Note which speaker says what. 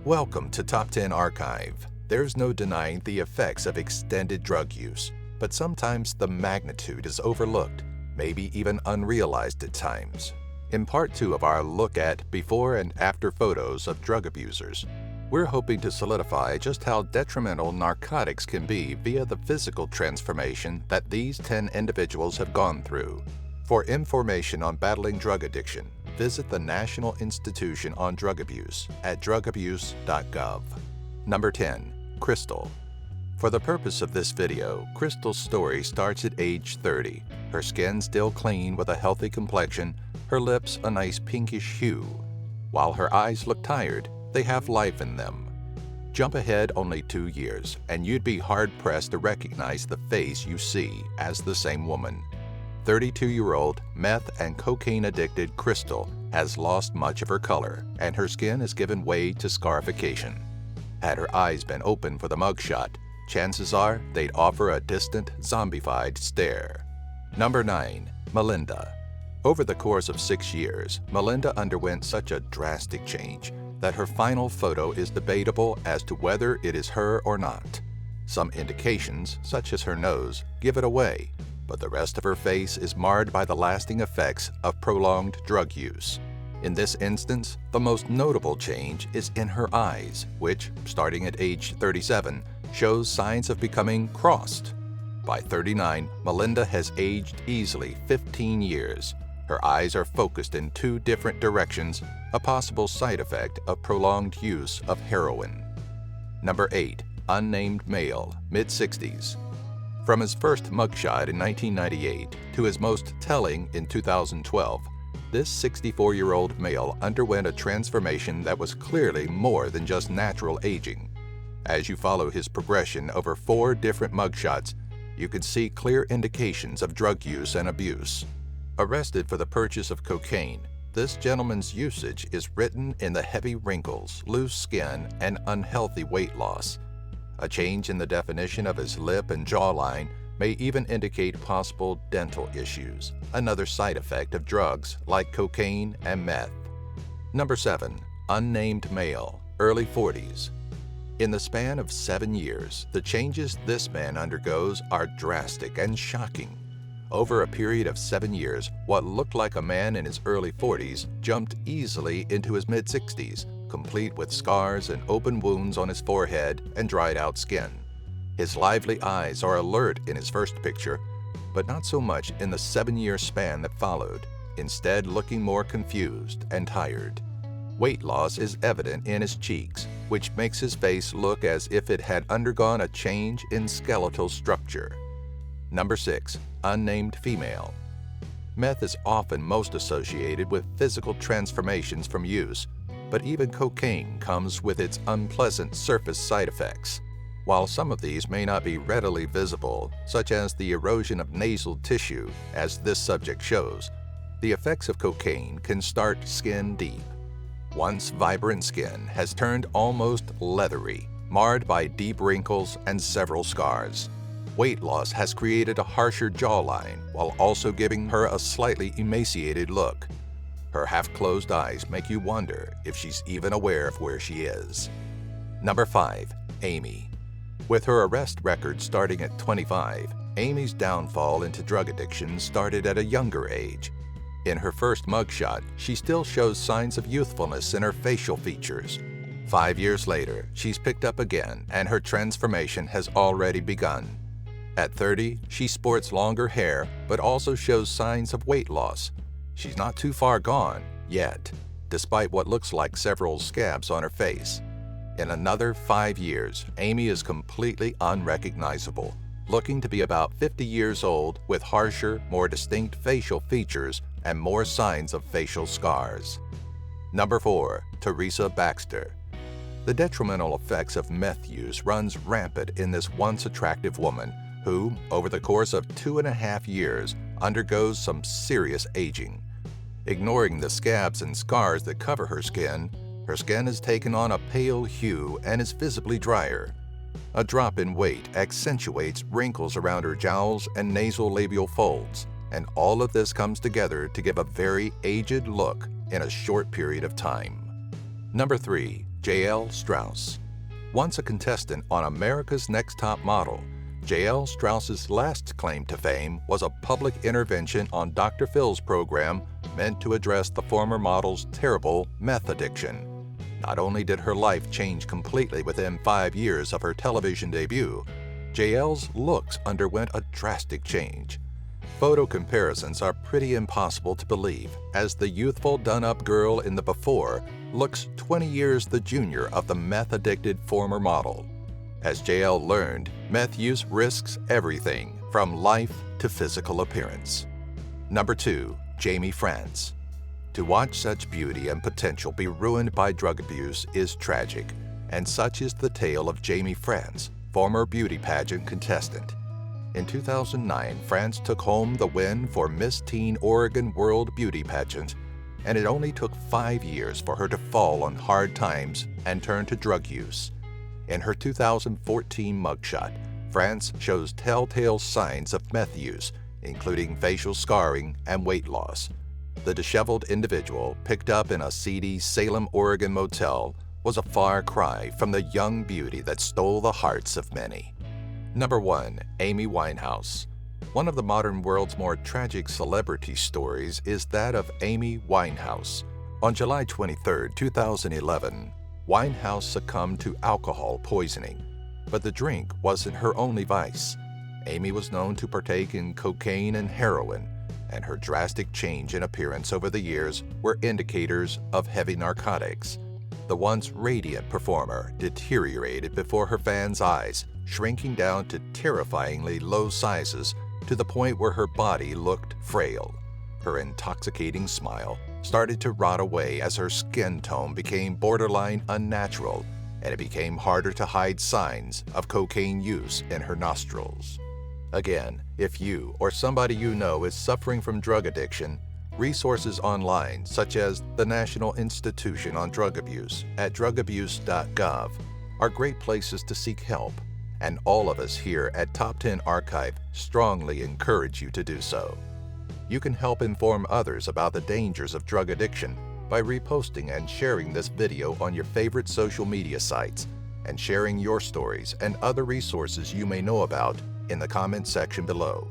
Speaker 1: Welcome to Top 10 Archive. There's no denying the effects of extended drug use, but sometimes the magnitude is overlooked, maybe even unrealized at times. In part 2 of our look at before and after photos of drug abusers, we're hoping to solidify just how detrimental narcotics can be via the physical transformation that these 10 individuals have gone through. For information on battling drug addiction, visit the National Institution on Drug Abuse at DrugAbuse.gov. Number 10. Crystal. For the purpose of this video, Crystal's story starts at age 30. Her skin still clean with a healthy complexion, her lips a nice pinkish hue. While her eyes look tired, they have life in them. Jump ahead only 2 years, and you'd be hard-pressed to recognize the face you see as the same woman. 32-year-old meth and cocaine-addicted Crystal has lost much of her color, and her skin has given way to scarification. Had her eyes been open for the mugshot, chances are they'd offer a distant, zombified stare. Number 9. Melynda. Over the course of 6 years, Melynda underwent such a drastic change that her final photo is debatable as to whether it is her or not. Some indications, such as her nose, give it away, but the rest of her face is marred by the lasting effects of prolonged drug use. In this instance, the most notable change is in her eyes, which, starting at age 37, shows signs of becoming crossed. By 39, Melynda has aged easily 15 years. Her eyes are focused in 2 different directions, a possible side effect of prolonged use of heroin. Number 8. Unnamed Male, mid-60s. From his first mugshot in 1998 to his most telling in 2012, this 64-year-old male underwent a transformation that was clearly more than just natural aging. As you follow his progression over 4 different mugshots, you can see clear indications of drug use and abuse. Arrested for the purchase of cocaine, this gentleman's usage is written in the heavy wrinkles, loose skin, and unhealthy weight loss. A change in the definition of his lip and jawline may even indicate possible dental issues, another side effect of drugs like cocaine and meth. Number 7. Unnamed Male, early 40s. In the span of 7 years, the changes this man undergoes are drastic and shocking. Over a period of 7 years, what looked like a man in his early 40s jumped easily into his mid-60s, complete with scars and open wounds on his forehead and dried-out skin. His lively eyes are alert in his first picture, but not so much in the 7-year span that followed, instead looking more confused and tired. Weight loss is evident in his cheeks, which makes his face look as if it had undergone a change in skeletal structure. Number 6. Unnamed Female. Meth is often most associated with physical transformations from use, but even cocaine comes with its unpleasant surface side effects. While some of these may not be readily visible, such as the erosion of nasal tissue, as this subject shows, the effects of cocaine can start skin deep. Once vibrant skin has turned almost leathery, marred by deep wrinkles and several scars. Weight loss has created a harsher jawline while also giving her a slightly emaciated look. Her half-closed eyes make you wonder if she's even aware of where she is. Number 5. Amy. With her arrest record starting at 25, Amy's downfall into drug addiction started at a younger age. In her first mugshot, she still shows signs of youthfulness in her facial features. 5 years later, she's picked up again and her transformation has already begun. At 30, she sports longer hair but also shows signs of weight loss. She's not too far gone, yet, despite what looks like several scabs on her face. In another 5 years, Amy is completely unrecognizable, looking to be about 50 years old with harsher, more distinct facial features and more signs of facial scars. Number 4. Theresa Baxter. The detrimental effects of meth use runs rampant in this once attractive woman who, over the course of 2.5 years, undergoes some serious aging. Ignoring the scabs and scars that cover her skin has taken on a pale hue and is visibly drier. A drop in weight accentuates wrinkles around her jowls and nasolabial folds, and all of this comes together to give a very aged look in a short period of time. Number 3. Jael Strauss. Once a contestant on America's Next Top Model, Jael Strauss's last claim to fame was a public intervention on Dr. Phil's program meant to address the former model's terrible meth addiction. Not only did her life change completely within 5 years of her television debut, Jael's looks underwent a drastic change. Photo comparisons are pretty impossible to believe, as the youthful done-up girl in the before looks 20 years the junior of the meth-addicted former model. As Jael learned, meth use risks everything from life to physical appearance. Number 2. Jamie France. To watch such beauty and potential be ruined by drug abuse is tragic, and such is the tale of Jamie France, former beauty pageant contestant. In 2009, France took home the win for Miss Teen Oregon World Beauty Pageant, and it only took 5 years for her to fall on hard times and turn to drug use. In her 2014 mugshot, France shows telltale signs of meth use, including facial scarring and weight loss. The disheveled individual, picked up in a seedy Salem, Oregon motel, was a far cry from the young beauty that stole the hearts of many. Number 1. Amy Winehouse. One of the modern world's more tragic celebrity stories is that of Amy Winehouse. On July 23, 2011, Winehouse succumbed to alcohol poisoning, but the drink wasn't her only vice. Amy was known to partake in cocaine and heroin, and her drastic change in appearance over the years were indicators of heavy narcotics. The once radiant performer deteriorated before her fans' eyes, shrinking down to terrifyingly low sizes to the point where her body looked frail. Her intoxicating smile started to rot away as her skin tone became borderline unnatural, and it became harder to hide signs of cocaine use in her nostrils. Again, if you or somebody you know is suffering from drug addiction, resources online such as the National Institution on Drug Abuse at DrugAbuse.gov are great places to seek help, and all of us here at Top 10 Archive strongly encourage you to do so. You can help inform others about the dangers of drug addiction by reposting and sharing this video on your favorite social media sites, and sharing your stories and other resources you may know about in the comment section below.